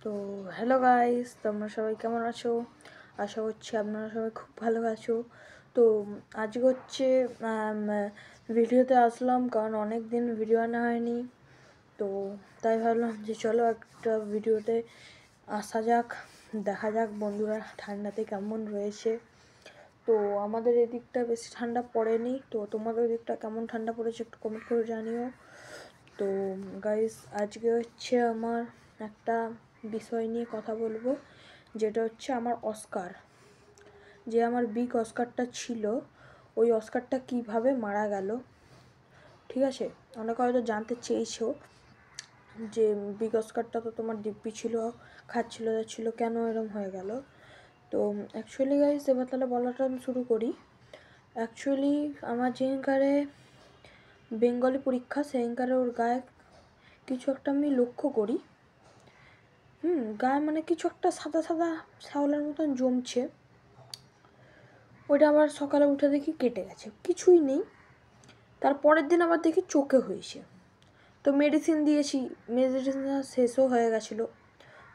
তো hello guys, তোমরা সবাই কেমন আছো? আশা করছি আপনারা সবাই খুব ভালো আছো। তো আজকে হচ্ছে ভিডিওতে আসলাম, কারণ অনেক দিন ভিডিও আনা হয়নি। তো তাই ভাবলাম যে চলো একটা ভিডিওতে আসা যাক, দেখা যাক বন্ধুরা ঠান্ডাতে কেমন রয়েছে। তো আমাদের এদিকটা বেশি ঠান্ডা পড়েনি, তো তোমাদের দিকটা কেমন ঠান্ডা পড়েছে একটু কমেন্ট করে জানিও। তো গাইস, আজকে হচ্ছে আমার একটা বিষয় নিয়ে কথা বলবো, যেটা হচ্ছে আমার অস্কার। যে আমার বিগ অস্কারটা ছিল, ওই অস্কারটা কিভাবে মারা গেল। ঠিক আছে, অনেকে হয়তো জানতে চেয়েছো যে বিগ অস্কারটা তো তোমার দিব্যি ছিল, খাচ্ছিল যাচ্ছিল, কেন এরম হয়ে গেল। তো অ্যাকচুয়ালি গাইস, এবার তাহলে বলাটা আমি শুরু করি। অ্যাকচুয়ালি আমার যেখানকারে বেঙ্গলি পরীক্ষা, সেখানকারে ওর গায়ে কিছু একটা আমি লক্ষ্য করি। গায়ে মানে কিছু একটা সাদা সাদা শ্যাওলার মতন জমছে। ওইটা আবার সকালে উঠে দেখি কেটে গেছে, কিছুই নেই। তারপরের দিন আবার দেখি চোখে হয়েছে। তো মেডিসিন দিয়েছি, মেডিসিন শেষও হয়ে গেছিলো।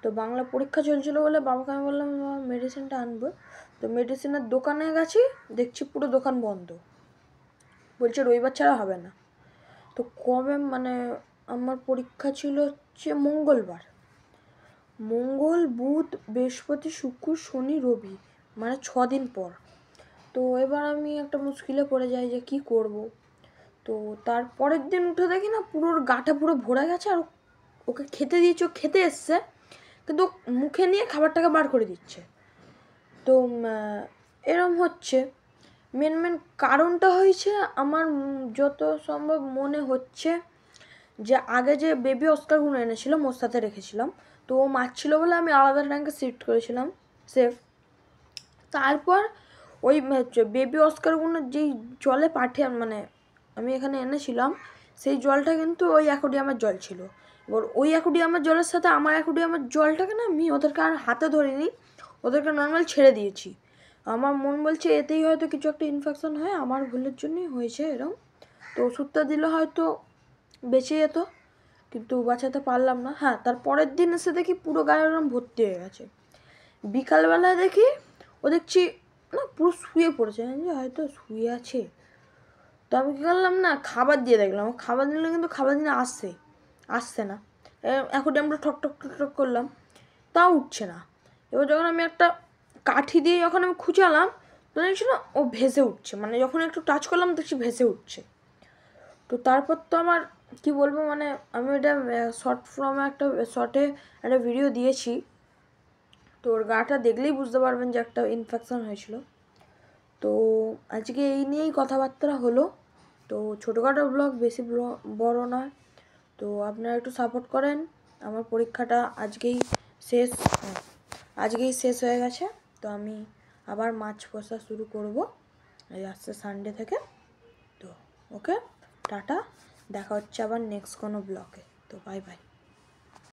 তো বাংলা পরীক্ষা চলছিল বলে বাবাকে আমি বললাম মেডিসিনটা আনবো। তো মেডিসিনের দোকানে গেছি, দেখছি পুরো দোকান বন্ধ। বলছে রবিবার ছাড়া হবে না। তো কবে মানে আমার পরীক্ষা ছিল হচ্ছে মঙ্গলবার, মঙ্গল বুধ বৃহস্পতি শুক্র শনি রবি, মানে 6 দিন পর। তো এবার আমি একটা মুশকিলে পড়ে যাই যে কি করব। তো তারপরের দিন উঠে দেখি না, পুরো গাটা পুরো ভরে গেছে। আর ওকে খেতে দিয়েছে, ও খেতে এসছে, কিন্তু মুখে নিয়ে খাবারটাকে বার করে দিচ্ছে। তো এরম হচ্ছে। মেন কারণটা হয়েছে আমার যত সম্ভব মনে হচ্ছে যে আগে যে বেবি অস্কারগুলো এনেছিলাম ওর সাথে রেখেছিলাম। তো ও মারছিল বলে আমি আলাদা ট্যাঙ্কে শিফট করেছিলাম সেফ। তারপর ওই বেবি অস্কারগুলো যেই জলে পাঠিয়ে মানে আমি এখানে এনেছিলাম, সেই জলটা কিন্তু ওই অ্যাকোয়ারিয়ামের জল ছিল। এবার ওই অ্যাকোয়ারিয়ামের জলের সাথে আমার অ্যাকোয়ারিয়ামের জলটাকে না আমি ওদেরকে আর হাতে ধরিনি, ওদেরকে নর্মাল ছেড়ে দিয়েছি। আমার মন বলছে এতেই হয়তো কিছু একটা ইনফেকশন হয়, আমার ভুলের জন্যই হয়েছে এরকম। তো ওষুধটা দিলে হয়তো বেঁচে যেত, কিন্তু বাঁচাতে পারলাম না। হ্যাঁ, তার পরের দিন এসে দেখি পুরো গায়ে ওরকম ভর্তি হয়ে গেছে। বিকালবেলায় দেখি ও দেখছি না পুরো শুয়ে পড়েছে, হয়তো শুয়ে আছে। তো আমি কী করলাম না, খাবার দিয়ে দেখলাম। খাবার দিলে কিন্তু খাবার দিলে আসছে না। এখন আমরা ঠক ঠক ঠক ঠক করলাম, তাও উঠছে না। এবার যখন আমি একটা কাঠি দিয়ে যখন আমি খুঁচালাম, তো দেখছি না ও ভেসে উঠছে, মানে যখন একটু টাচ করলাম দেখছি ভেসে উঠছে। তো তারপর তো আমার কি বলবো, মানে আমি এটা শর্টে একটা ভিডিও দিয়েছি। তো ওর গাটা দেখলেই বুঝতে পারবেন যে একটা ইনফেকশন হয়েছিল। তো আজকে এই নিয়েই কথাবার্তা হলো। তো ছোটোখাটো ব্লগ, বেশি বড় নয়। তো আপনারা একটু সাপোর্ট করেন। আমার পরীক্ষাটা আজকেই শেষ হয়ে গেছে। তো আমি আবার মাছ পোষা শুরু করব এই আসছে সানডে থেকে। তো ওকে, টাটা, দেখা হচ্ছে আবার নেক্সট কোনো ব্লগে। তো বাই বাই।